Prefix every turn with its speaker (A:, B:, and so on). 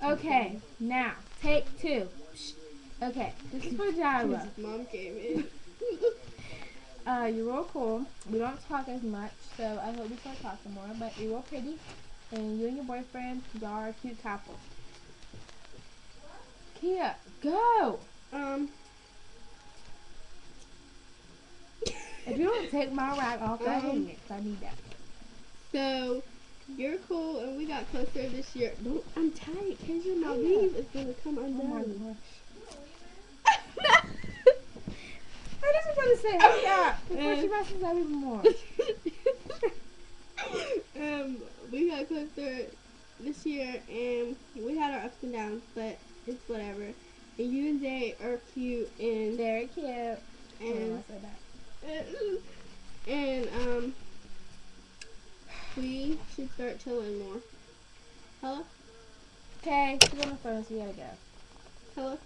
A: Okay, now take two. Psh. Okay, this is for Jira.
B: Mom came in.
A: You're real cool. We don't talk as much, so I hope we start talking more. But you're real pretty, and you and your boyfriend, y'all are a cute couple. Kia, go. If you don't take my rag off, I hate it. I need that.
B: So, you're cool, and we got closer this year. Don't, I'm tight. Kendra, my weave is gonna come
A: Oh
B: undone.
A: my gosh. I just want to say, hurry up before she messes up even more.
B: We got closer this year, and we had our ups and downs, but it's whatever. And you and Zay are cute, and
A: Very cute.
B: and
A: I said that.
B: and we should start chilling more. Hello?
A: Okay, she's on the phone, so we gotta go.
B: Hello?